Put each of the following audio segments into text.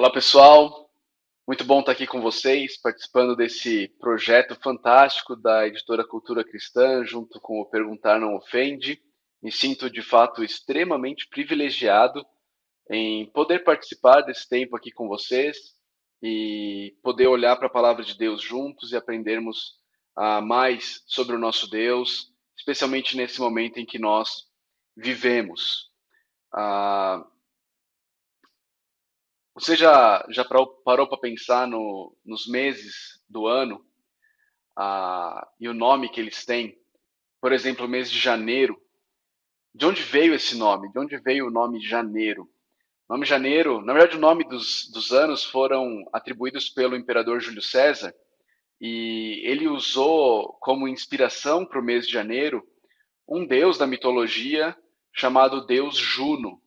Olá, pessoal. Muito bom estar aqui com vocês, participando desse projeto fantástico da editora Cultura Cristã, junto com o Perguntar Não Ofende. Me sinto, de fato, extremamente privilegiado em poder participar desse tempo aqui com vocês e poder olhar para a palavra de Deus juntos e aprendermos mais sobre o nosso Deus, especialmente nesse momento em que nós vivemos. Ah, Você já parou para pensar nos meses do ano e o nome que eles têm? Por exemplo, o mês de janeiro. De onde veio esse nome? De onde veio o nome janeiro? O nome janeiro, na verdade, o nome dos anos foram atribuídos pelo imperador Júlio César e ele usou como inspiração para o mês de janeiro um deus da mitologia chamado Deus Juno.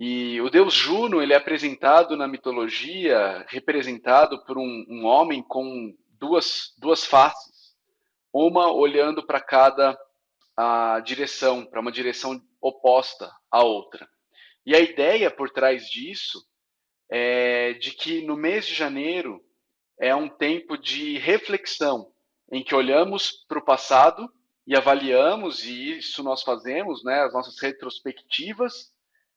E o deus Juno, ele é apresentado na mitologia, representado por um homem com duas faces, uma olhando para cada direção, para uma direção oposta à outra. E a ideia por trás disso é de que no mês de janeiro é um tempo de reflexão, em que olhamos para o passado e avaliamos, e isso nós fazemos, né, as nossas retrospectivas,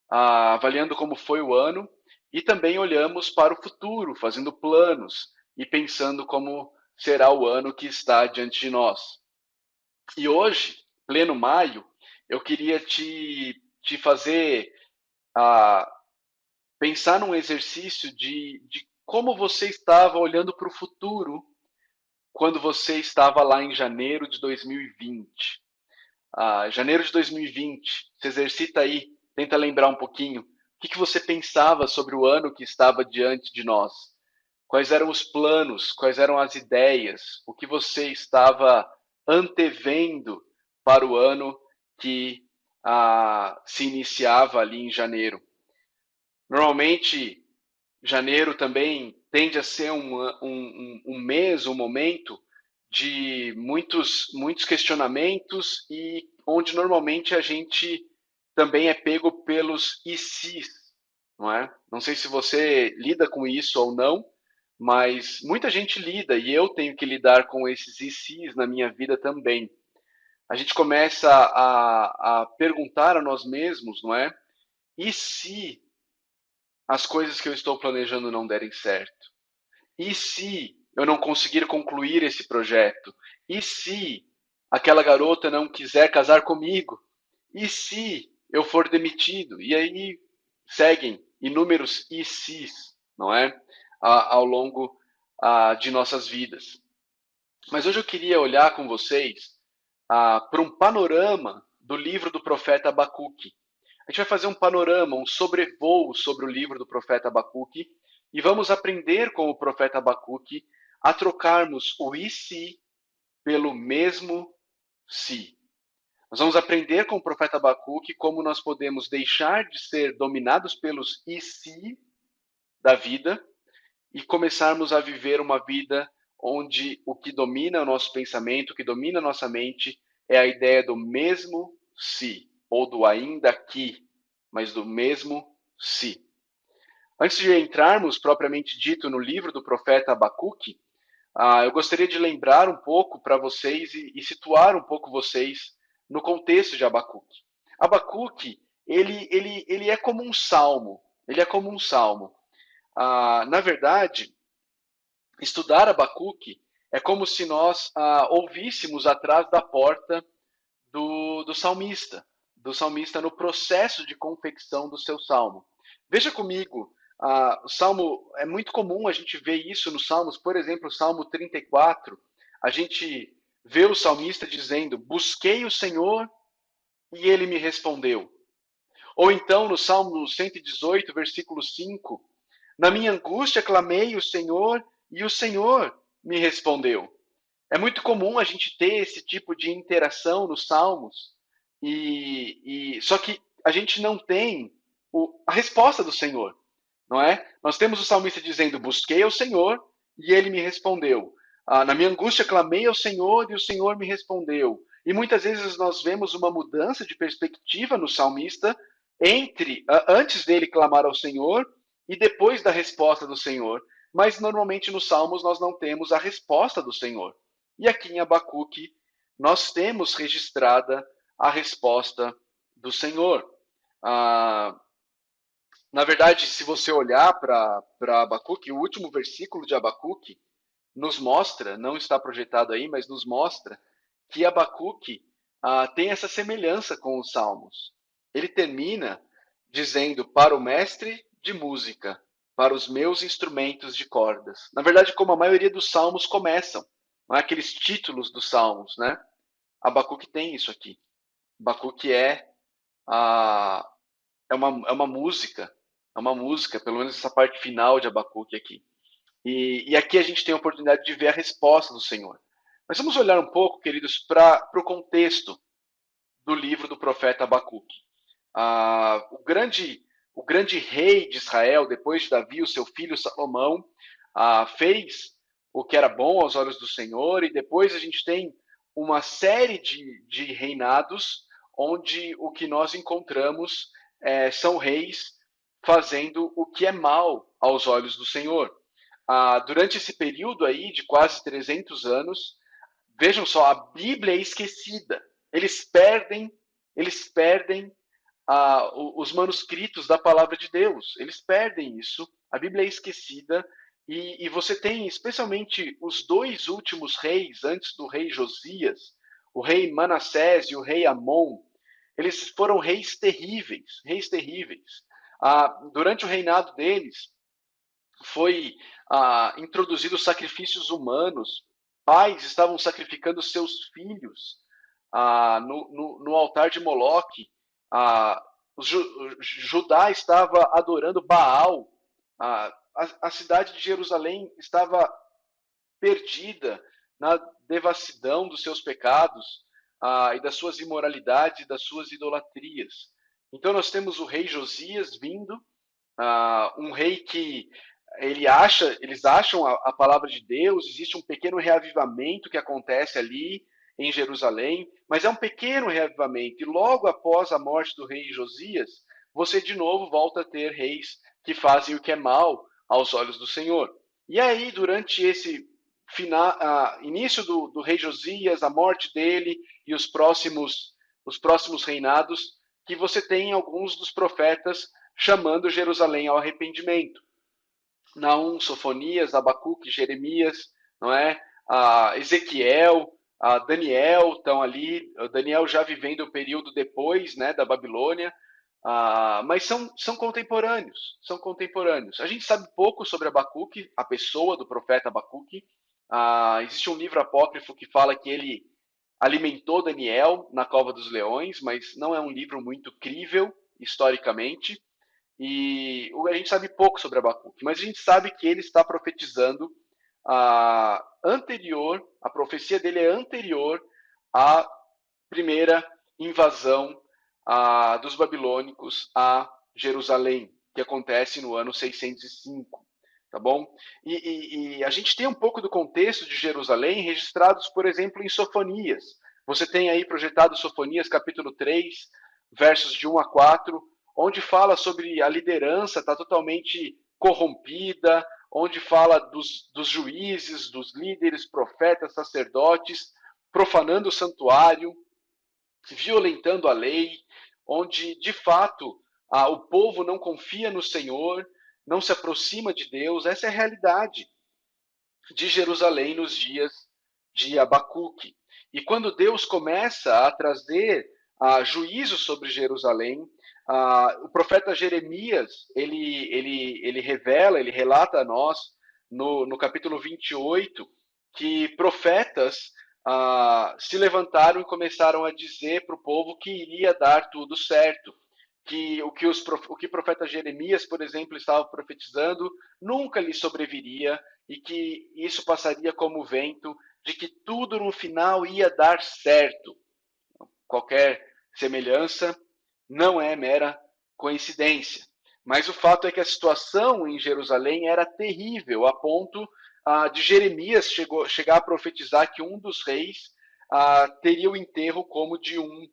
avaliando como foi o ano, e também olhamos para o futuro, fazendo planos e pensando como será o ano que está diante de nós. E hoje, pleno maio, eu queria te fazer ah, pensar num exercício de como você estava olhando para o futuro quando você estava lá em janeiro de 2020. Janeiro de 2020, se exercita aí, tenta lembrar um pouquinho. O que você pensava sobre o ano que estava diante de nós? Quais eram os planos? Quais eram as ideias? O que você estava antevendo para o ano que se iniciava ali em janeiro? Normalmente, janeiro também tende a ser um mês, um momento de muitos questionamentos e onde normalmente a gente também é pego pelos e se's, não é? Não sei se você lida com isso ou não, mas muita gente lida e eu tenho que lidar com esses e se's na minha vida também. A gente começa a perguntar a nós mesmos, não é? E se as coisas que eu estou planejando não derem certo? E se eu não conseguir concluir esse projeto? E se aquela garota não quiser casar comigo? E se eu for demitido? E aí seguem inúmeros e se's, não é? Ao longo de nossas vidas. Mas hoje eu queria olhar com vocês para um panorama do livro do profeta Abacuque. A gente vai fazer um panorama, um sobrevoo sobre o livro do profeta Abacuque e vamos aprender com o profeta Abacuque a trocarmos o e se pelo mesmo se. Nós vamos aprender com o profeta Abacuque como nós podemos deixar de ser dominados pelos e se da vida e começarmos a viver uma vida onde o que domina o nosso pensamento, o que domina a nossa mente é a ideia do mesmo se, ou do ainda que, mas do mesmo se. Antes de entrarmos propriamente dito no livro do profeta Abacuque, eu gostaria de lembrar um pouco para vocês e situar um pouco vocês no contexto de Abacuque. Abacuque, ele é como um salmo. Ele é como um salmo. Na verdade, estudar Abacuque é como se nós ouvíssemos atrás da porta do salmista no processo de confecção do seu salmo. Veja comigo, o salmo, é muito comum a gente ver isso nos salmos, por exemplo, o salmo 34, a gente vê o salmista dizendo: busquei o Senhor e ele me respondeu. Ou então no salmo 118, versículo 5, na minha angústia clamei o Senhor e o Senhor me respondeu. É muito comum a gente ter esse tipo de interação nos salmos, só que a gente não tem a resposta do Senhor, não é? Nós temos o salmista dizendo: busquei ao Senhor e ele me respondeu. Na minha angústia clamei ao Senhor e o Senhor me respondeu. E muitas vezes nós vemos uma mudança de perspectiva no salmista entre antes dele clamar ao Senhor e depois da resposta do Senhor. Mas normalmente nos Salmos nós não temos a resposta do Senhor. E aqui em Abacuque nós temos registrada a resposta do Senhor. Ah, na verdade, se você olhar para Abacuque, o último versículo de Abacuque nos mostra, não está projetado aí, mas nos mostra que Abacuque tem essa semelhança com os Salmos. Ele termina dizendo: para o mestre de música, para os meus instrumentos de cordas. Na verdade, como a maioria dos Salmos começam, não é aqueles títulos dos Salmos, né? Abacuque tem isso aqui. Abacuque a, é uma música, pelo menos essa parte final de Abacuque aqui. E aqui a gente tem a oportunidade de ver a resposta do Senhor. Mas vamos olhar um pouco, queridos, para o contexto do livro do profeta Abacuque. O grande rei de Israel, depois de Davi, o seu filho Salomão, fez o que era bom aos olhos do Senhor, e depois a gente tem uma série de reinados onde o que nós encontramos são reis fazendo o que é mal aos olhos do Senhor. Durante esse período aí de quase 300 anos, vejam só, a Bíblia é esquecida. Eles perdem os manuscritos da palavra de Deus. Eles perdem isso. A Bíblia é esquecida. E você tem especialmente os dois últimos reis, antes do rei Josias, o rei Manassés e o rei Amon. Eles foram reis terríveis, reis terríveis. Durante o reinado deles, foi introduzido sacrifícios humanos. Pais estavam sacrificando seus filhos no altar de Moloque. Judá estava adorando Baal. A cidade de Jerusalém estava perdida na devassidão dos seus pecados e das suas imoralidades e das suas idolatrias. Então nós temos o rei Josias vindo, um rei que eles acham a palavra de Deus, existe um pequeno reavivamento que acontece ali em Jerusalém, mas é um pequeno reavivamento, e logo após a morte do rei Josias, você de novo volta a ter reis que fazem o que é mal aos olhos do Senhor. E aí, durante esse início do rei Josias, a morte dele e os próximos reinados, que você tem alguns dos profetas chamando Jerusalém ao arrependimento. Naum, Sofonias, Abacuque, Jeremias, não é? Ezequiel, Daniel estão ali. Daniel já vivendo o período depois, né, da Babilônia, mas são contemporâneos, são contemporâneos. A gente sabe pouco sobre Abacuque, a pessoa do profeta Abacuque. Existe um livro apócrifo que fala que ele alimentou Daniel na cova dos leões, mas não é um livro muito crível historicamente. E a gente sabe pouco sobre Abacuque, mas a gente sabe que ele está profetizando a profecia dele é anterior à primeira invasão dos babilônicos a Jerusalém, que acontece no ano 605, tá bom? E a gente tem um pouco do contexto de Jerusalém registrados, por exemplo, em Sofonias. Você tem aí projetado Sofonias capítulo 3, versos de 1 a 4, onde fala sobre a liderança está totalmente corrompida, onde fala dos juízes, dos líderes, profetas, sacerdotes, profanando o santuário, violentando a lei, onde de fato o povo não confia no Senhor, não se aproxima de Deus. Essa é a realidade de Jerusalém nos dias de Abacuque. E quando Deus começa a trazer juízo sobre Jerusalém, o profeta Jeremias, ele revela, ele relata a nós, no capítulo 28, que profetas se levantaram e começaram a dizer para o povo que iria dar tudo certo. Que o que o profeta Jeremias, por exemplo, estava profetizando nunca lhe sobreviria, e que isso passaria como vento, de que tudo no final ia dar certo. Qualquer semelhança não é mera coincidência. Mas o fato é que a situação em Jerusalém era terrível, a ponto de Jeremias chegar a profetizar que um dos reis teria o enterro como de um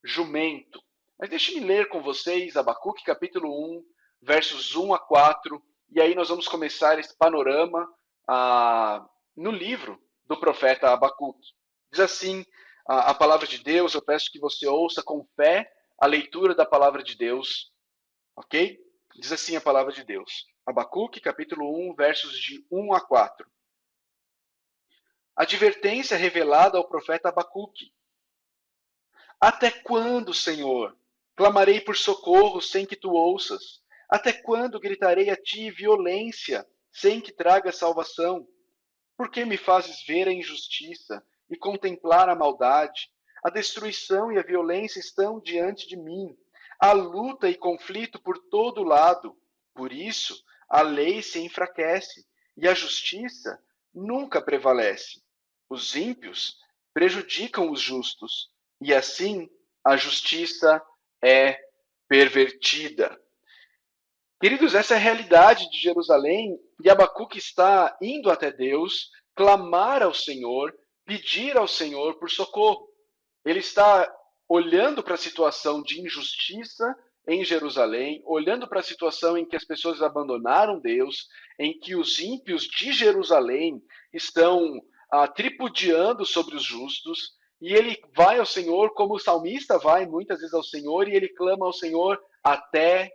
jumento. Mas deixe-me ler com vocês Abacuque capítulo 1, versos 1 a 4, e aí nós vamos começar esse panorama no livro do profeta Abacuque. Diz assim a palavra de Deus, eu peço que você ouça com fé a leitura da palavra de Deus, ok? Diz assim a palavra de Deus. Abacuque, capítulo 1, versos de 1 a 4. Advertência revelada ao profeta Abacuque. Até quando, Senhor, clamarei por socorro sem que tu ouças? Até quando gritarei a ti violência sem que traga salvação? Por que me fazes ver a injustiça e contemplar a maldade? A destruição e a violência estão diante de mim. Há luta e conflito por todo lado. Por isso, a lei se enfraquece e a justiça nunca prevalece. Os ímpios prejudicam os justos e assim a justiça é pervertida. Queridos, essa é a realidade de Jerusalém e Abacuque está indo até Deus, clamar ao Senhor, pedir ao Senhor por socorro. Ele está olhando para a situação de injustiça em Jerusalém, olhando para a situação em que as pessoas abandonaram Deus, em que os ímpios de Jerusalém estão tripudiando sobre os justos, e ele vai ao Senhor, como o salmista vai muitas vezes ao Senhor, e ele clama ao Senhor até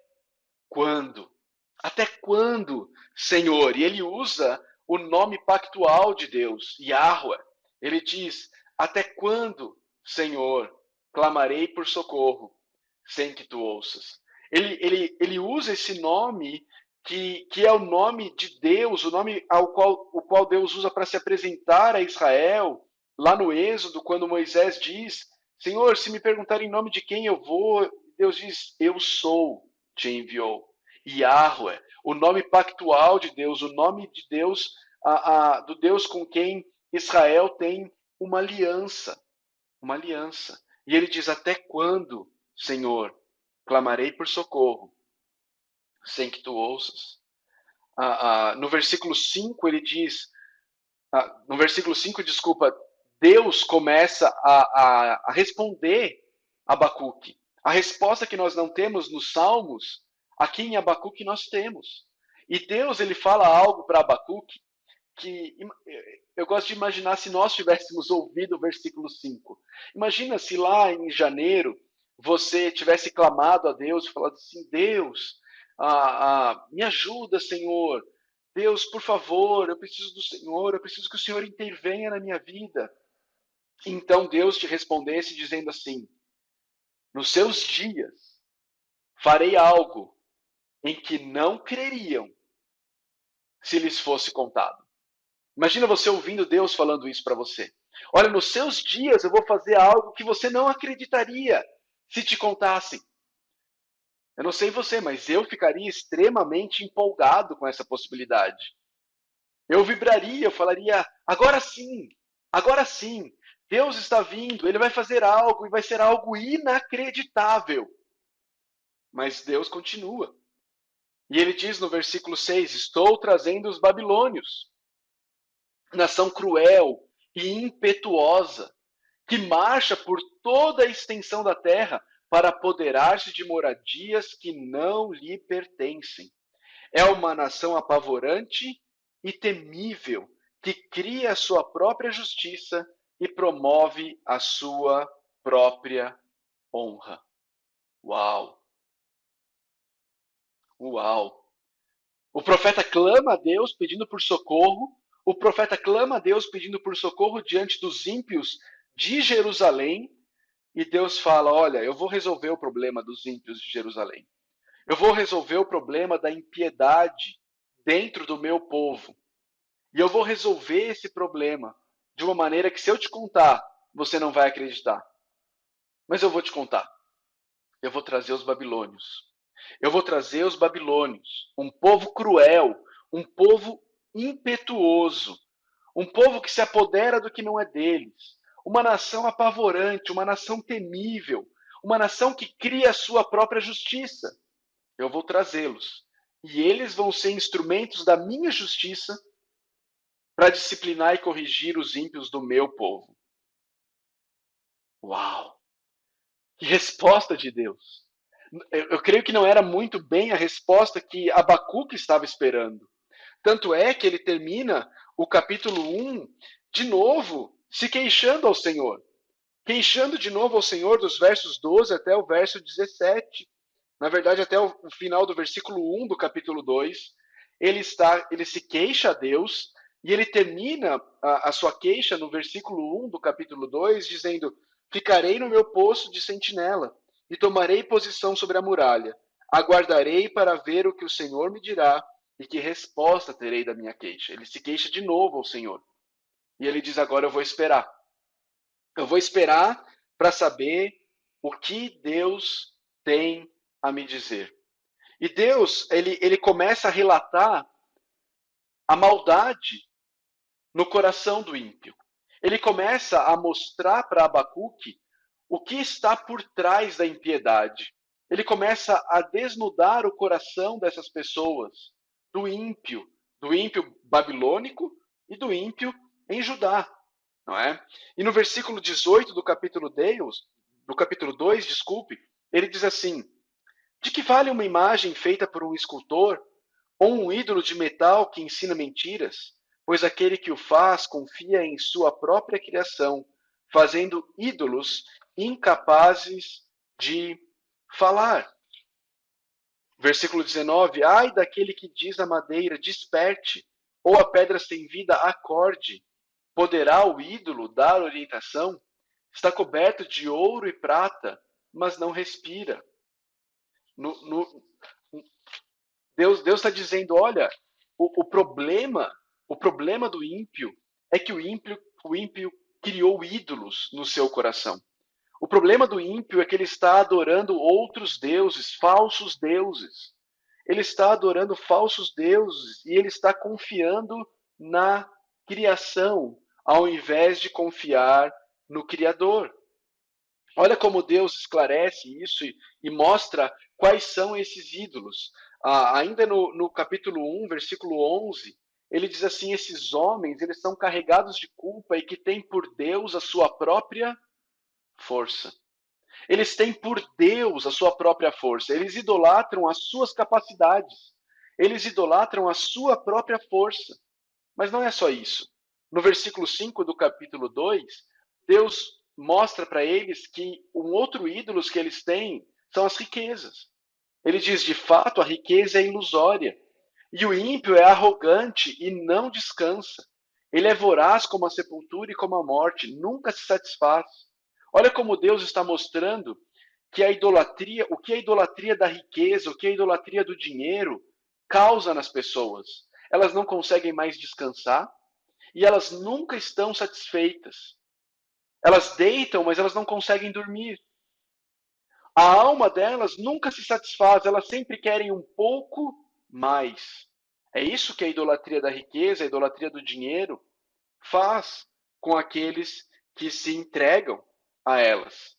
quando? Até quando, Senhor? E ele usa o nome pactual de Deus, Yahweh. Ele diz: até quando, Senhor, clamarei por socorro sem que tu ouças? Ele usa esse nome que é o nome de Deus, o nome o qual Deus usa para se apresentar a Israel, lá no Êxodo, quando Moisés diz: Senhor, se me perguntarem em nome de quem eu vou, Deus diz: eu sou, te enviou. Yahweh, o nome pactual de Deus, o nome de Deus, do Deus com quem Israel tem uma aliança, uma aliança. E ele diz: até quando, Senhor, clamarei por socorro, sem que tu ouças? No versículo 5 ele diz, no versículo 5, desculpa, Deus começa a responder a Abacuque. A resposta que nós não temos nos Salmos, aqui em Abacuque nós temos. E Deus ele fala algo para Abacuque que eu gosto de imaginar se nós tivéssemos ouvido o versículo 5. Imagina se lá em janeiro você tivesse clamado a Deus e falado assim: Deus, me ajuda, Senhor. Deus, por favor, eu preciso do Senhor, eu preciso que o Senhor intervenha na minha vida. Então Deus te respondesse dizendo assim: nos seus dias farei algo em que não creriam se lhes fosse contado. Imagina você ouvindo Deus falando isso para você. Olha, nos seus dias eu vou fazer algo que você não acreditaria se te contassem. Eu não sei você, mas eu ficaria extremamente empolgado com essa possibilidade. Eu vibraria, eu falaria: agora sim, Deus está vindo, Ele vai fazer algo e vai ser algo inacreditável. Mas Deus continua. E ele diz no versículo 6, estou trazendo os babilônios, nação cruel e impetuosa, que marcha por toda a extensão da terra para apoderar-se de moradias que não lhe pertencem. É uma nação apavorante e temível, que cria a sua própria justiça e promove a sua própria honra. Uau! Uau! O profeta clama a Deus pedindo por socorro. O profeta clama a Deus pedindo por socorro diante dos ímpios de Jerusalém. E Deus fala: olha, eu vou resolver o problema dos ímpios de Jerusalém. Eu vou resolver o problema da impiedade dentro do meu povo. E eu vou resolver esse problema de uma maneira que, se eu te contar, você não vai acreditar. Mas eu vou te contar. Eu vou trazer os babilônios. Eu vou trazer os babilônios, um povo cruel, um povo impetuoso, um povo que se apodera do que não é deles, uma nação apavorante, uma nação temível, uma nação que cria a sua própria justiça. Eu vou trazê-los. E eles vão ser instrumentos da minha justiça para disciplinar e corrigir os ímpios do meu povo. Uau! Que resposta de Deus! Eu creio que não era muito bem a resposta que Abacuque estava esperando. Tanto é que ele termina o capítulo 1 de novo se queixando ao Senhor. Queixando de novo ao Senhor dos versos 12 até o verso 17. Na verdade, até o final do versículo 1 do capítulo 2, ele se queixa a Deus e ele termina a sua queixa no versículo 1 do capítulo 2, dizendo: Ficarei no meu posto de sentinela e tomarei posição sobre a muralha. Aguardarei para ver o que o Senhor me dirá e que resposta terei da minha queixa. Ele se queixa de novo ao Senhor. E ele diz: Agora eu vou esperar. Eu vou esperar para saber o que Deus tem a me dizer. E Deus, ele começa a relatar a maldade no coração do ímpio. Ele começa a mostrar para Abacuque o que está por trás da impiedade. Ele começa a desnudar o coração dessas pessoas, do ímpio babilônico e do ímpio em Judá, não é? E no versículo 18 do capítulo 2, desculpe, ele diz assim: De que vale uma imagem feita por um escultor ou um ídolo de metal que ensina mentiras? Pois aquele que o faz confia em sua própria criação, fazendo ídolos incapazes de falar. Versículo 19: Ai daquele que diz à madeira, desperte, ou a pedra sem vida, acorde. Poderá o ídolo dar orientação? Está coberto de ouro e prata, mas não respira. No, no, Deus está dizendo: olha, o problema do ímpio é que o ímpio criou ídolos no seu coração. O problema do ímpio é que ele está adorando outros deuses, falsos deuses. Ele está adorando falsos deuses e ele está confiando na criação, ao invés de confiar no Criador. Olha como Deus esclarece isso e mostra quais são esses ídolos. Ainda no capítulo 1, versículo 11, ele diz assim: esses homens, eles são carregados de culpa e que têm por Deus a sua própria força. Eles têm por Deus a sua própria força. Eles idolatram as suas capacidades. Eles idolatram a sua própria força. Mas não é só isso. No versículo 5 do capítulo 2, Deus mostra para eles que um outro ídolo que eles têm são as riquezas. Ele diz: de fato, a riqueza é ilusória. E o ímpio é arrogante e não descansa. Ele é voraz como a sepultura e como a morte, nunca se satisfaz. Olha como Deus está mostrando que a idolatria, o que a idolatria da riqueza, o que a idolatria do dinheiro causa nas pessoas. Elas não conseguem mais descansar e elas nunca estão satisfeitas. Elas deitam, mas elas não conseguem dormir. A alma delas nunca se satisfaz, elas sempre querem um pouco mais. É isso que a idolatria da riqueza, a idolatria do dinheiro faz com aqueles que se entregam a elas.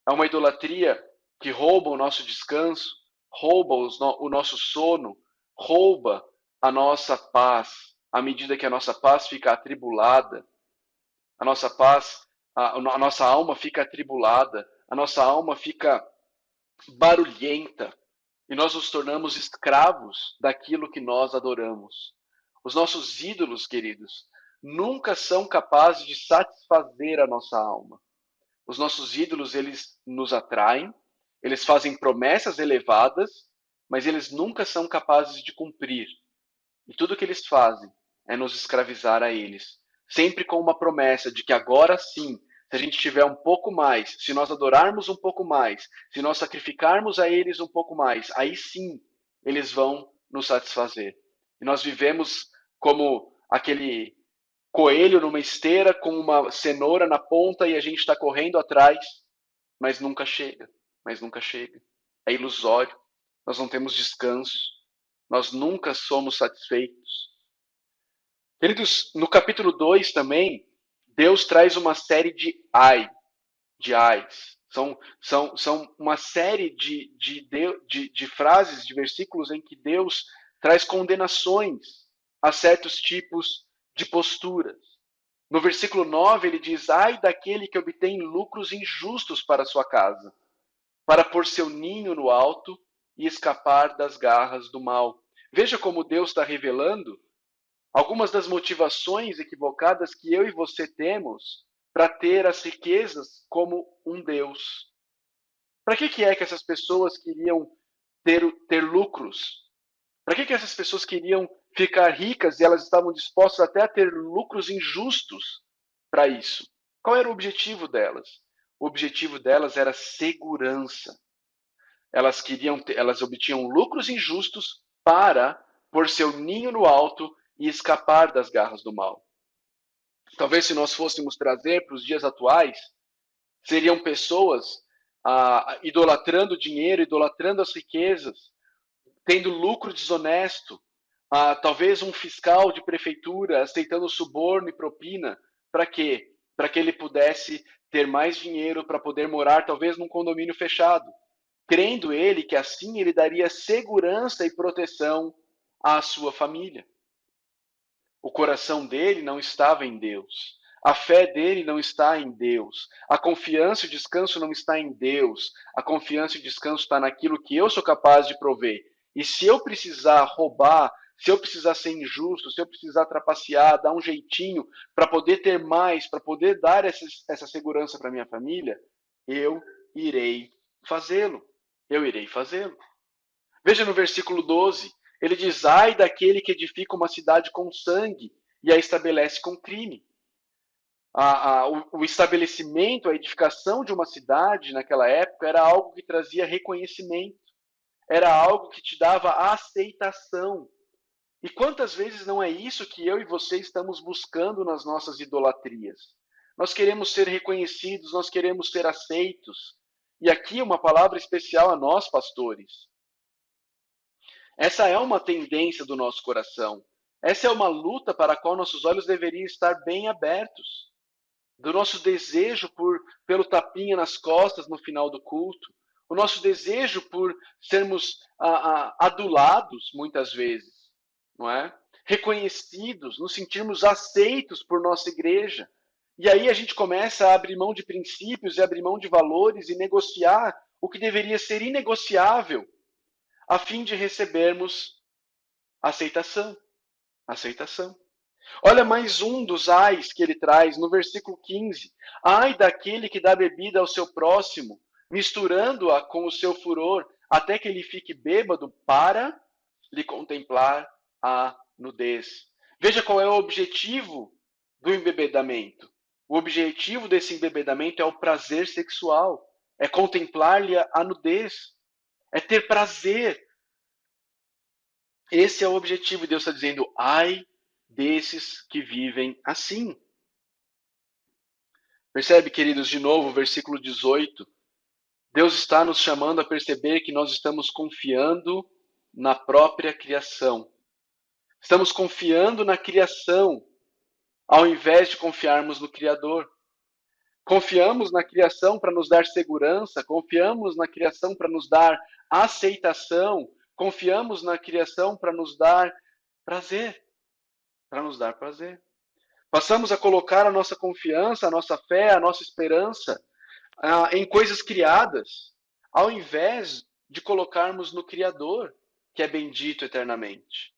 É uma idolatria que rouba o nosso descanso, rouba o nosso sono, rouba a nossa paz, à medida que a nossa paz fica atribulada, a nossa paz, a nossa alma fica atribulada, a nossa alma fica barulhenta e nós nos tornamos escravos daquilo que nós adoramos. Os nossos ídolos, queridos, nunca são capazes de satisfazer a nossa alma. Os nossos ídolos, eles nos atraem, eles fazem promessas elevadas, mas eles nunca são capazes de cumprir. E tudo que eles fazem é nos escravizar a eles, sempre com uma promessa de que agora sim, se a gente tiver um pouco mais, se nós adorarmos um pouco mais, se nós sacrificarmos a eles um pouco mais, aí sim eles vão nos satisfazer. E nós vivemos como aquele coelho numa esteira com uma cenoura na ponta e a gente está correndo atrás, mas nunca chega, mas nunca chega. É ilusório, nós não temos descanso, nós nunca somos satisfeitos. Queridos, no capítulo 2 também, Deus traz uma série de ais. São uma série de frases, de versículos em que Deus traz condenações a certos tipos de posturas. No versículo 9 ele diz: ai daquele que obtém lucros injustos para a sua casa, para pôr seu ninho no alto e escapar das garras do mal. Veja como Deus está revelando algumas das motivações equivocadas que eu e você temos para ter as riquezas como um Deus. Para que é que essas pessoas queriam ter lucros? Para que essas pessoas queriam ficar ricas e elas estavam dispostas até a ter lucros injustos para isso? Qual era o objetivo delas? O objetivo delas era segurança. Elas obtinham lucros injustos para pôr seu ninho no alto e escapar das garras do mal. Talvez se nós fôssemos trazer para os dias atuais, seriam pessoas idolatrando o dinheiro, idolatrando as riquezas, tendo lucro desonesto, talvez um fiscal de prefeitura aceitando suborno e propina, para quê? Para que ele pudesse ter mais dinheiro para poder morar, talvez num condomínio fechado, crendo ele que assim ele daria segurança e proteção à sua família. O coração dele não estava em Deus. A fé dele não está em Deus. A confiança e o descanso não está em Deus. A confiança e o descanso está naquilo que eu sou capaz de prover. E se eu precisar roubar, se eu precisar ser injusto, se eu precisar trapacear, dar um jeitinho para poder ter mais, para poder dar essa segurança para minha família, eu irei fazê-lo. Eu irei fazê-lo. Veja no versículo 12, ele diz: ai daquele que edifica uma cidade com sangue e a estabelece com crime. O estabelecimento, a edificação de uma cidade naquela época era algo que trazia reconhecimento, era algo que te dava aceitação. E quantas vezes não é isso que eu e você estamos buscando nas nossas idolatrias? Nós queremos ser reconhecidos, nós queremos ser aceitos. E aqui uma palavra especial a nós, pastores. Essa é uma tendência do nosso coração. Essa é uma luta para a qual nossos olhos deveriam estar bem abertos. Do nosso desejo pelo tapinha nas costas no final do culto. O nosso desejo por sermos adulados, muitas vezes. Não é? Reconhecidos, nos sentirmos aceitos por nossa igreja. E aí a gente começa a abrir mão de princípios e abrir mão de valores e negociar o que deveria ser inegociável, a fim de recebermos aceitação. Aceitação. Olha mais um dos ais que ele traz no versículo 15. Ai daquele que dá bebida ao seu próximo, misturando-a com o seu furor, até que ele fique bêbado para lhe contemplar a nudez. Veja qual é o objetivo do embebedamento. O objetivo desse embebedamento é o prazer sexual, é contemplar-lhe a nudez, é ter prazer. Esse é o objetivo. Deus está dizendo: ai desses que vivem assim. Percebe, queridos, de novo, o versículo 18. Deus está nos chamando a perceber que nós estamos confiando na própria criação. Estamos confiando na criação, ao invés de confiarmos no Criador. Confiamos na criação para nos dar segurança, confiamos na criação para nos dar aceitação, confiamos na criação para nos dar prazer. Para nos dar prazer. Passamos a colocar a nossa confiança, a nossa fé, a nossa esperança em coisas criadas, ao invés de colocarmos no Criador, que é bendito eternamente.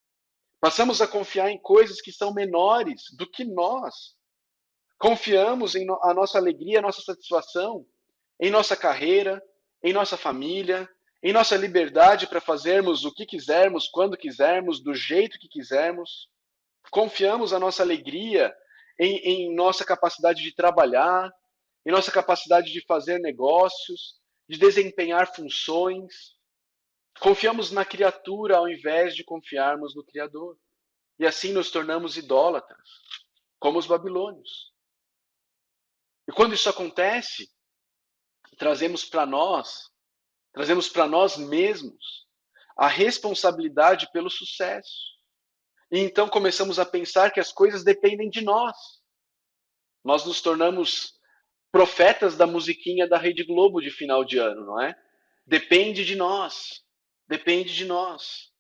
Passamos a confiar em coisas que são menores do que nós. Confiamos em a nossa alegria, a nossa satisfação, em nossa carreira, em nossa família, em nossa liberdade para fazermos o que quisermos, quando quisermos, do jeito que quisermos. Confiamos a nossa alegria em nossa capacidade de trabalhar, em nossa capacidade de fazer negócios, de desempenhar funções. Confiamos na criatura ao invés de confiarmos no Criador. E assim nos tornamos idólatras, como os babilônios. E quando isso acontece, trazemos para nós mesmos, a responsabilidade pelo sucesso. E então começamos a pensar que as coisas dependem de nós. Nós nos tornamos profetas da musiquinha da Rede Globo de final de ano, não é? Depende de nós. Depende de nós.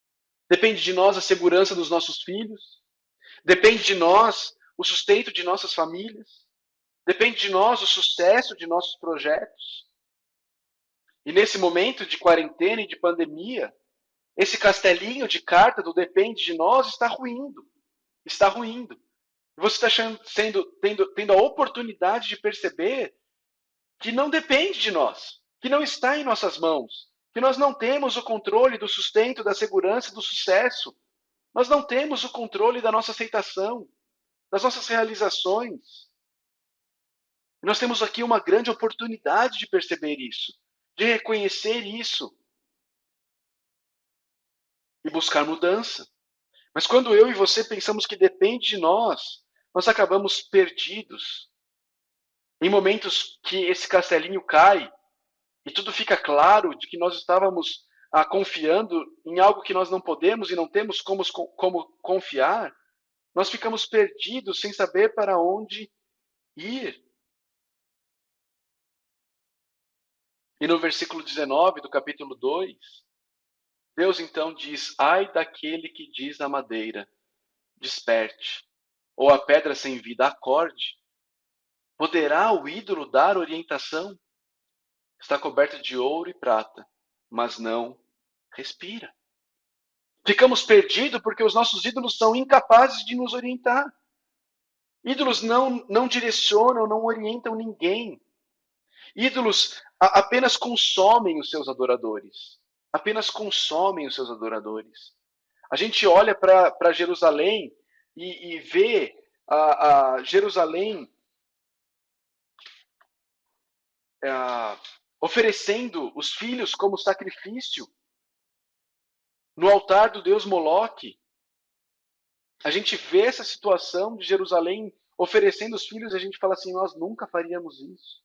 Depende de nós a segurança dos nossos filhos. Depende de nós o sustento de nossas famílias. Depende de nós o sucesso de nossos projetos. E nesse momento de quarentena e de pandemia, esse castelinho de carta do depende de nós está ruindo. Está ruindo. E você está tendo a oportunidade de perceber que não depende de nós, que não está em nossas mãos, que nós não temos o controle do sustento, da segurança, do sucesso. Nós não temos o controle da nossa aceitação, das nossas realizações. E nós temos aqui uma grande oportunidade de perceber isso, de reconhecer isso e buscar mudança. Mas quando eu e você pensamos que depende de nós acabamos perdidos. Em momentos que esse castelinho cai e tudo fica claro de que nós estávamos confiando em algo que nós não podemos e não temos como confiar, nós ficamos perdidos sem saber para onde ir. E no versículo 19 do capítulo 2, Deus então diz: ai daquele que diz à madeira, desperte, ou a pedra sem vida, acorde. Poderá o ídolo dar orientação? Está coberto de ouro e prata, mas não respira. Ficamos perdidos porque os nossos ídolos são incapazes de nos orientar. Ídolos não direcionam, não orientam ninguém. Ídolos apenas consomem os seus adoradores. Apenas consomem os seus adoradores. A gente olha para Jerusalém e vê a Jerusalém oferecendo os filhos como sacrifício no altar do deus Moloque. A gente vê essa situação de Jerusalém oferecendo os filhos e a gente fala assim, nós nunca faríamos isso.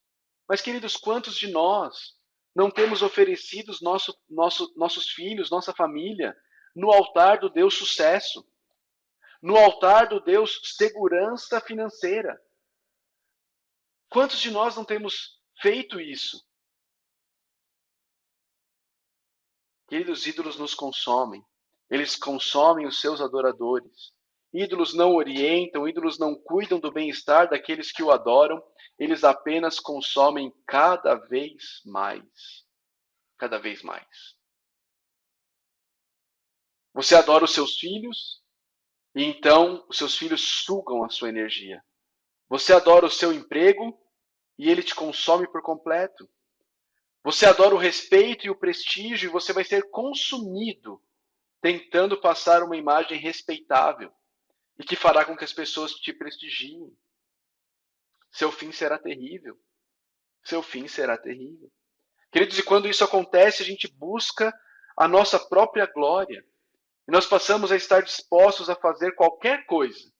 Mas, queridos, quantos de nós não temos oferecido nossos filhos, nossa família, no altar do Deus sucesso, no altar do Deus segurança financeira? Quantos de nós não temos feito isso? Queridos, ídolos nos consomem. Eles consomem os seus adoradores. Ídolos não orientam, ídolos não cuidam do bem-estar daqueles que o adoram. Eles apenas consomem cada vez mais. Cada vez mais. Você adora os seus filhos e então os seus filhos sugam a sua energia. Você adora o seu emprego e ele te consome por completo. Você adora o respeito e o prestígio e você vai ser consumido tentando passar uma imagem respeitável e que fará com que as pessoas te prestigiem. Seu fim será terrível. Seu fim será terrível. Queridos, e quando isso acontece, a gente busca a nossa própria glória. E nós passamos a estar dispostos a fazer qualquer coisa,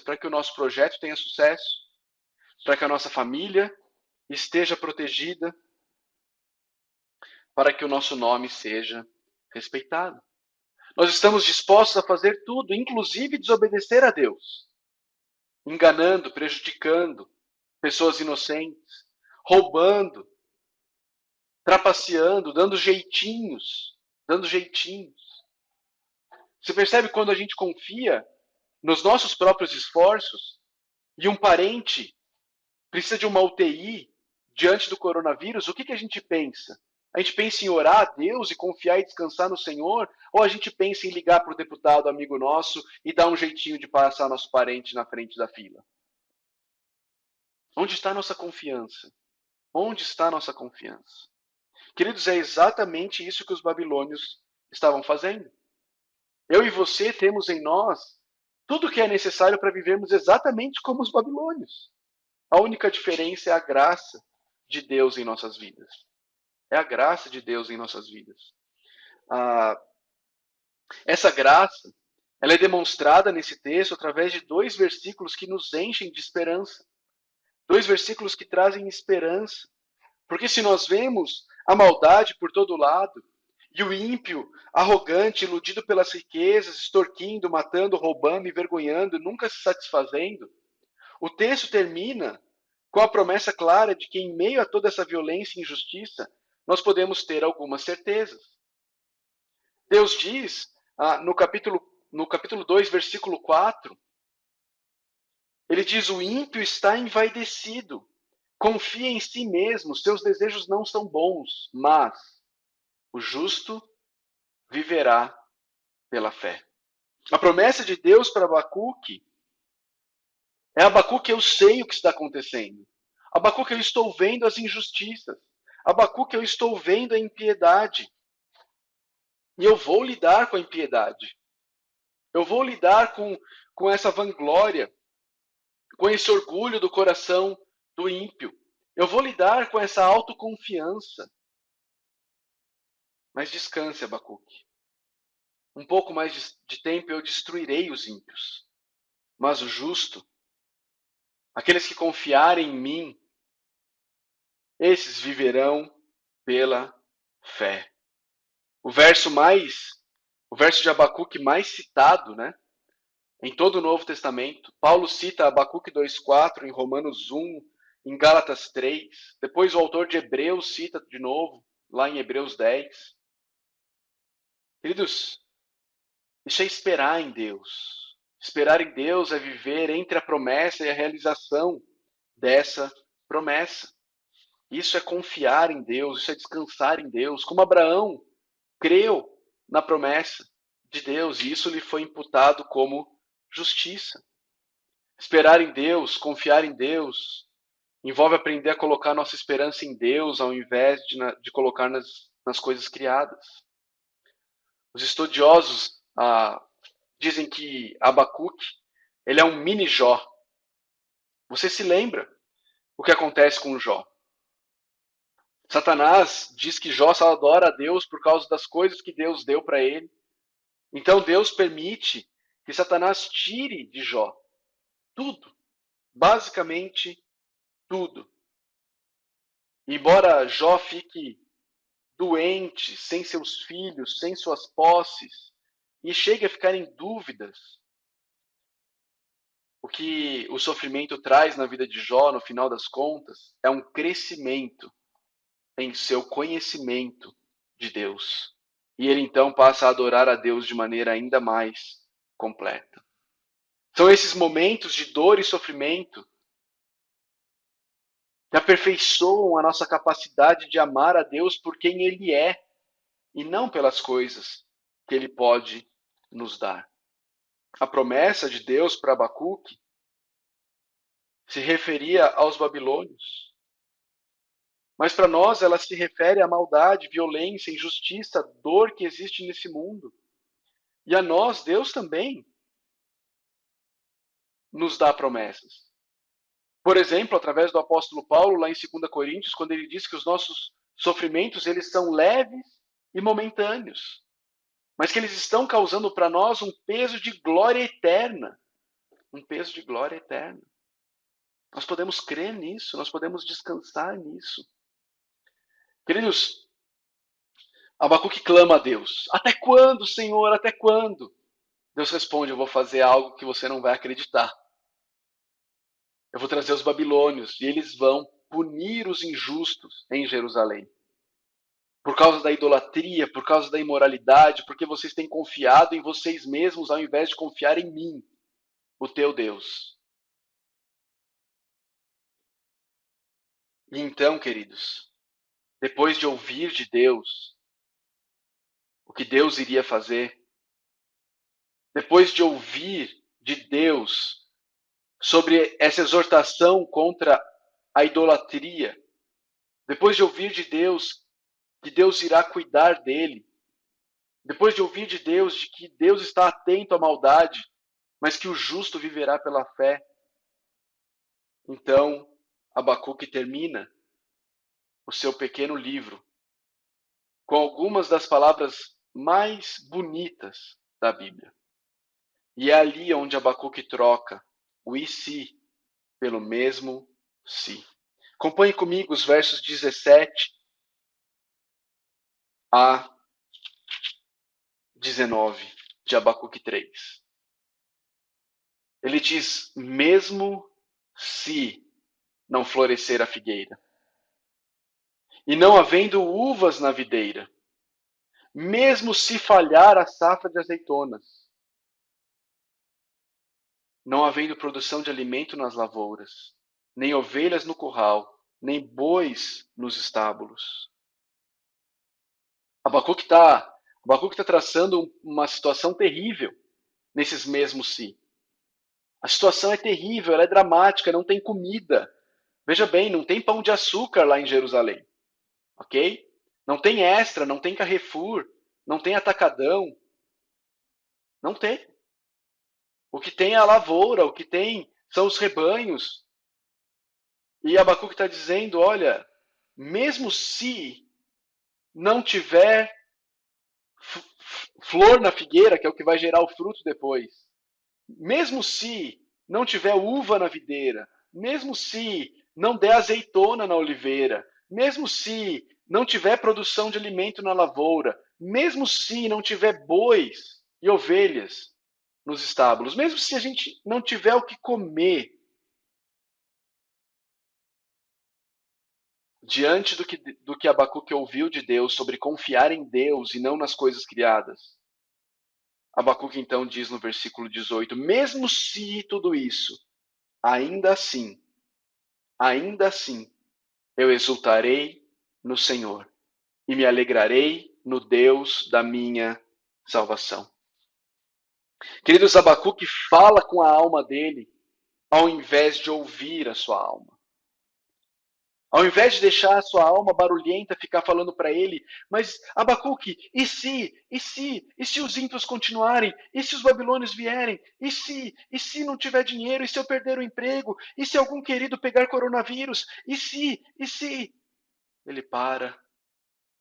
para que o nosso projeto tenha sucesso, para que a nossa família esteja protegida, para que o nosso nome seja respeitado. Nós estamos dispostos a fazer tudo, inclusive desobedecer a Deus, enganando, prejudicando pessoas inocentes, roubando, trapaceando, dando jeitinhos. Você percebe quando a gente confia nos nossos próprios esforços e um parente precisa de uma UTI diante do coronavírus, o que a gente pensa? A gente pensa em orar a Deus e confiar e descansar no Senhor? Ou a gente pensa em ligar para o deputado amigo nosso e dar um jeitinho de passar nosso parente na frente da fila? Onde está a nossa confiança? Onde está a nossa confiança? Queridos, é exatamente isso que os babilônios estavam fazendo. Eu e você temos em nós tudo o que é necessário para vivermos exatamente como os babilônios. A única diferença é a graça de Deus em nossas vidas. É a graça de Deus em nossas vidas. Essa graça, ela é demonstrada nesse texto através de 2 versículos que nos enchem de esperança. 2 versículos que trazem esperança. Porque se nós vemos a maldade por todo lado, e o ímpio, arrogante, iludido pelas riquezas, extorquindo, matando, roubando, envergonhando, nunca se satisfazendo, o texto termina com a promessa clara de que em meio a toda essa violência e injustiça, nós podemos ter algumas certezas. Deus diz, no capítulo 2, versículo 4, ele diz, o ímpio está envaidecido, Confia em si mesmo, seus desejos não são bons, mas o justo viverá pela fé. A promessa de Deus para Abacuque é: Abacuque, eu sei o que está acontecendo. Abacuque, eu estou vendo as injustiças. Abacuque, eu estou vendo a impiedade. E eu vou lidar com a impiedade. Eu vou lidar com essa vanglória, com esse orgulho do coração do ímpio. Eu vou lidar com essa autoconfiança. Mas descanse, Abacuque. Um pouco mais de tempo eu destruirei os ímpios. Mas o justo, aqueles que confiarem em mim, esses viverão pela fé. O verso de Abacuque mais citado, né, em todo o Novo Testamento. Paulo cita Abacuque 2:4 em Romanos 1, em Gálatas 3. Depois o autor de Hebreus cita de novo, lá em Hebreus 10. Queridos, isso é esperar em Deus. Esperar em Deus é viver entre a promessa e a realização dessa promessa. Isso é confiar em Deus, isso é descansar em Deus. Como Abraão creu na promessa de Deus e isso lhe foi imputado como justiça. Esperar em Deus, confiar em Deus, envolve aprender a colocar nossa esperança em Deus ao invés de colocar nas coisas criadas. Os estudiosos dizem que Abacuque ele é um mini Jó. Você se lembra o que acontece com Jó? Satanás diz que Jó só adora a Deus por causa das coisas que Deus deu para ele. Então Deus permite que Satanás tire de Jó tudo, basicamente tudo. Embora Jó fique doente, sem seus filhos, sem suas posses, e chegue a ficar em dúvidas, o que o sofrimento traz na vida de Jó, no final das contas, é um crescimento em seu conhecimento de Deus. E ele então passa a adorar a Deus de maneira ainda mais completa. São esses momentos de dor e sofrimento que aperfeiçoam a nossa capacidade de amar a Deus por quem Ele é e não pelas coisas que Ele pode nos dar. A promessa de Deus para Abacuque se referia aos babilônios. Mas para nós ela se refere à maldade, violência, injustiça, dor que existe nesse mundo. E a nós, Deus também nos dá promessas. Por exemplo, através do apóstolo Paulo, lá em 2 Coríntios, quando ele diz que os nossos sofrimentos eles são leves e momentâneos, mas que eles estão causando para nós um peso de glória eterna. Um peso de glória eterna. Nós podemos crer nisso, nós podemos descansar nisso. Queridos, Abacuque clama a Deus. Até quando, Senhor? Até quando? Deus responde: eu vou fazer algo que você não vai acreditar. Eu vou trazer os babilônios e eles vão punir os injustos em Jerusalém. Por causa da idolatria, por causa da imoralidade, porque vocês têm confiado em vocês mesmos ao invés de confiar em mim, o teu Deus. E então, queridos, depois de ouvir de Deus o que Deus iria fazer, depois de ouvir de Deus sobre essa exortação contra a idolatria, depois de ouvir de Deus que Deus irá cuidar dele, depois de ouvir de Deus de que Deus está atento à maldade, mas que o justo viverá pela fé, então Abacuque termina o seu pequeno livro com algumas das palavras mais bonitas da Bíblia. E é ali onde Abacuque troca o e se pelo mesmo se. Acompanhe comigo os versos 17 a 19 de Abacuque 3. Ele diz: mesmo se não florescer a figueira, e não havendo uvas na videira, mesmo se falhar a safra de azeitonas, não havendo produção de alimento nas lavouras, nem ovelhas no curral, nem bois nos estábulos. Abacuque tá traçando uma situação terrível nesses mesmos si. A situação é terrível, ela é dramática, não tem comida. Veja bem, não tem pão de açúcar lá em Jerusalém, ok? Não tem Extra, não tem Carrefour, não tem Atacadão, não tem. O que tem é a lavoura, o que tem são os rebanhos. E Abacuque está dizendo, olha, mesmo se não tiver flor na figueira, que é o que vai gerar o fruto depois, mesmo se não tiver uva na videira, mesmo se não der azeitona na oliveira, mesmo se não tiver produção de alimento na lavoura, mesmo se não tiver bois e ovelhas nos estábulos, mesmo se a gente não tiver o que comer, diante do que Abacuque ouviu de Deus sobre confiar em Deus e não nas coisas criadas, Abacuque então diz no versículo 18: mesmo se tudo isso, ainda assim, eu exultarei no Senhor e me alegrarei no Deus da minha salvação. Queridos, Abacuque fala com a alma dele ao invés de ouvir a sua alma. Ao invés de deixar a sua alma barulhenta ficar falando para ele, mas Abacuque, e se os ímpios continuarem? E se os babilônios vierem? E se não tiver dinheiro? E se eu perder o emprego? E se algum querido pegar coronavírus? E se? Ele para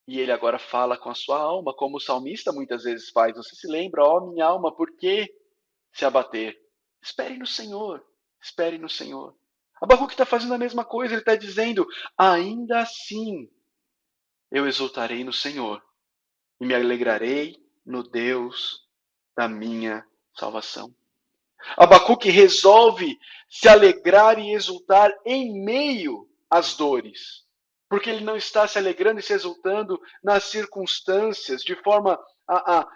e ele agora fala com a sua alma, como o salmista muitas vezes faz. Você se lembra, ó minha alma, por que se abater? Espere no Senhor, espere no Senhor. Abacuque está fazendo a mesma coisa, ele está dizendo, ainda assim eu exultarei no Senhor e me alegrarei no Deus da minha salvação. Abacuque resolve se alegrar e exultar em meio às dores, porque ele não está se alegrando e se exultando nas circunstâncias de forma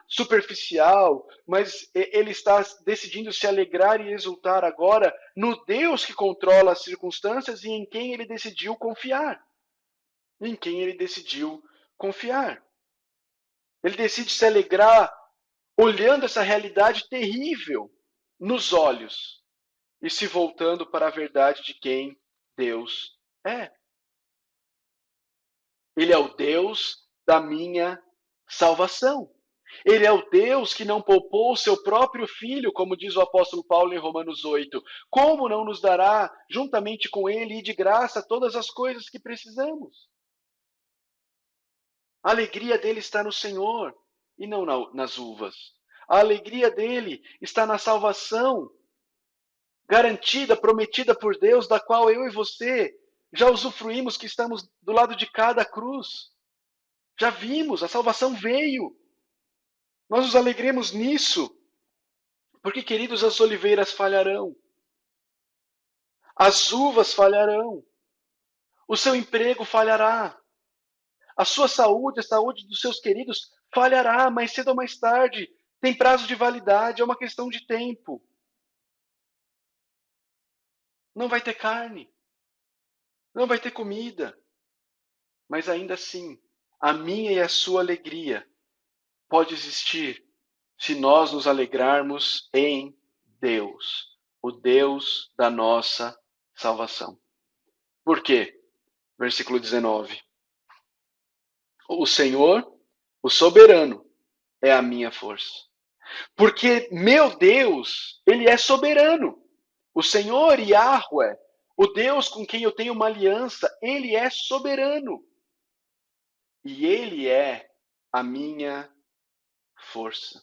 superficial, mas ele está decidindo se alegrar e exultar agora no Deus que controla as circunstâncias e em quem ele decidiu confiar. Em quem ele decidiu confiar. Ele decide se alegrar olhando essa realidade terrível nos olhos e se voltando para a verdade de quem Deus é. Ele é o Deus da minha salvação. Ele é o Deus que não poupou o seu próprio filho, como diz o apóstolo Paulo em Romanos 8. Como não nos dará, juntamente com ele e de graça, todas as coisas que precisamos? A alegria dele está no Senhor e não nas uvas. A alegria dele está na salvação garantida, prometida por Deus, da qual eu e você já usufruímos, que estamos do lado de cada cruz. Já vimos, a salvação veio. Nós nos alegremos nisso. Porque, queridos, as oliveiras falharão. As uvas falharão. O seu emprego falhará. A sua saúde, a saúde dos seus queridos falhará mais cedo ou mais tarde. Tem prazo de validade, é uma questão de tempo. Não vai ter carne. Não vai ter comida. Mas ainda assim, a minha e a sua alegria pode existir se nós nos alegrarmos em Deus, o Deus da nossa salvação. Por quê? Versículo 19. O Senhor, o soberano, é a minha força. Porque meu Deus, ele é soberano. O Senhor Yahweh, o Deus com quem eu tenho uma aliança, ele é soberano. E ele é a minha força.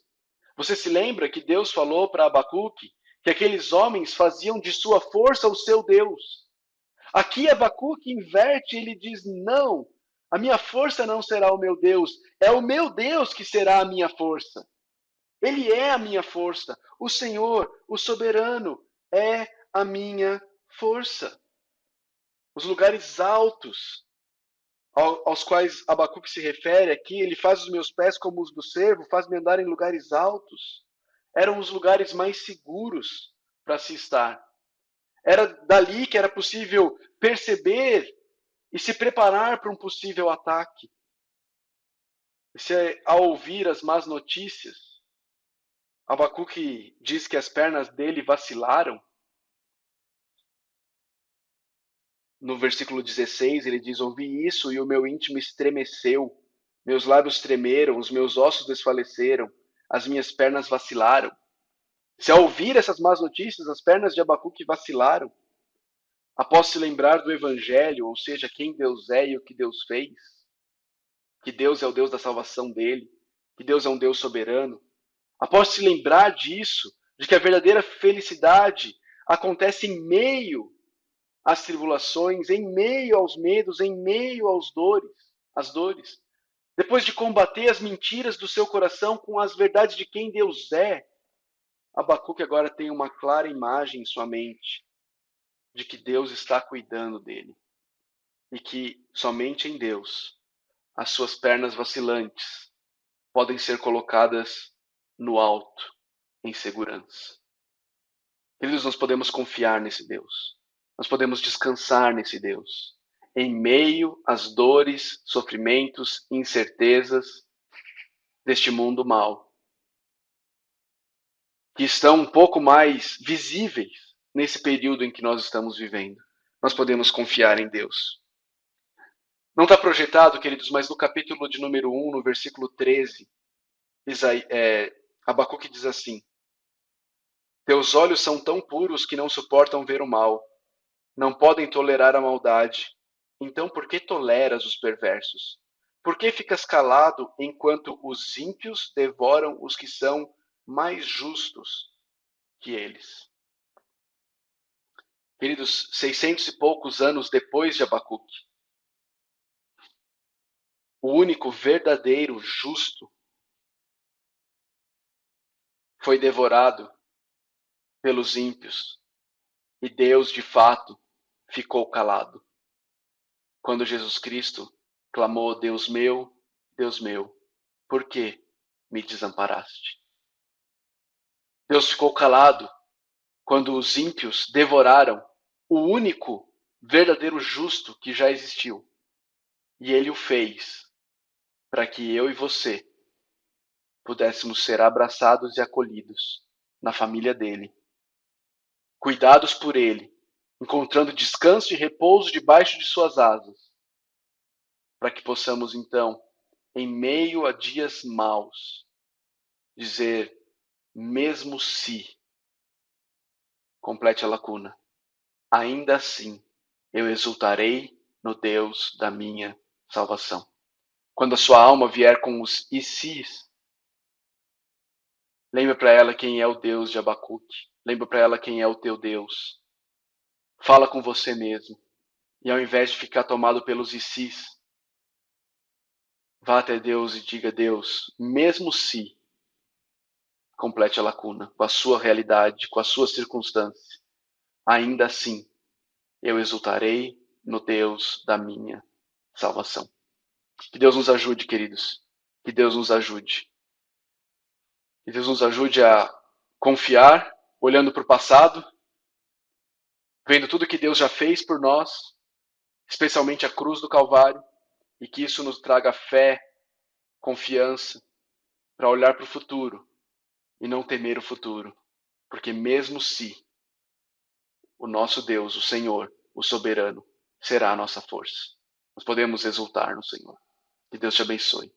Você se lembra que Deus falou para Abacuque que aqueles homens faziam de sua força o seu Deus? Aqui Abacuque inverte, ele diz, não, a minha força não será o meu Deus, é o meu Deus que será a minha força. Ele é a minha força. O Senhor, o soberano, é a minha força. Os lugares altos aos quais Abacuque se refere aqui, ele faz os meus pés como os do cervo, faz-me andar em lugares altos. Eram os lugares mais seguros para se estar. Era dali que era possível perceber e se preparar para um possível ataque. E se ao ouvir as más notícias, Abacuque diz que as pernas dele vacilaram. No versículo 16, ele diz: ouvi isso e o meu íntimo estremeceu, meus lábios tremeram, os meus ossos desfaleceram, as minhas pernas vacilaram. Se ao ouvir essas más notícias, as pernas de Abacuque vacilaram. Após se lembrar do Evangelho, ou seja, quem Deus é e o que Deus fez, que Deus é o Deus da salvação dele, que Deus é um Deus soberano, após se lembrar disso, de que a verdadeira felicidade acontece em meio às tribulações, em meio aos medos, em meio às dores, depois de combater as mentiras do seu coração com as verdades de quem Deus é, Abacuque agora tem uma clara imagem em sua mente de que Deus está cuidando dele e que somente em Deus as suas pernas vacilantes podem ser colocadas no alto, em segurança. Queridos, nós podemos confiar nesse Deus. Nós podemos descansar nesse Deus. Em meio às dores, sofrimentos, incertezas deste mundo mau, que estão um pouco mais visíveis nesse período em que nós estamos vivendo. Nós podemos confiar em Deus. Não está projetado, queridos, mas no capítulo de número 1, no versículo 13, Abacuque diz assim: teus olhos são tão puros que não suportam ver o mal, não podem tolerar a maldade. Então por que toleras os perversos? Por que ficas calado enquanto os ímpios devoram os que são mais justos que eles? Queridos, 600 e poucos anos depois de Abacuque, o único verdadeiro justo foi devorado pelos ímpios e Deus, de fato, ficou calado. Quando Jesus Cristo clamou: Deus meu, por que me desamparaste? Deus ficou calado quando os ímpios devoraram o único verdadeiro justo que já existiu. E ele o fez para que eu e você pudéssemos ser abraçados e acolhidos na família dele, cuidados por ele, encontrando descanso e repouso debaixo de suas asas, para que possamos então, em meio a dias maus, dizer: mesmo se, complete a lacuna, ainda assim eu exultarei no Deus da minha salvação. Quando a sua alma vier com os e sis, lembre para ela quem é o Deus de Abacuque. Lembre para ela quem é o teu Deus. Fala com você mesmo. E ao invés de ficar tomado pelos e sis, vá até Deus e diga: Deus, mesmo se, complete a lacuna, com a sua realidade, com a sua circunstância, ainda assim eu exultarei no Deus da minha salvação. Que Deus nos ajude, queridos. Que Deus nos ajude. Que Deus nos ajude a confiar, olhando para o passado, vendo tudo que Deus já fez por nós, especialmente a cruz do Calvário, e que isso nos traga fé, confiança, para olhar para o futuro e não temer o futuro. Porque mesmo se o nosso Deus, o Senhor, o soberano, será a nossa força, nós podemos exultar no Senhor. Que Deus te abençoe.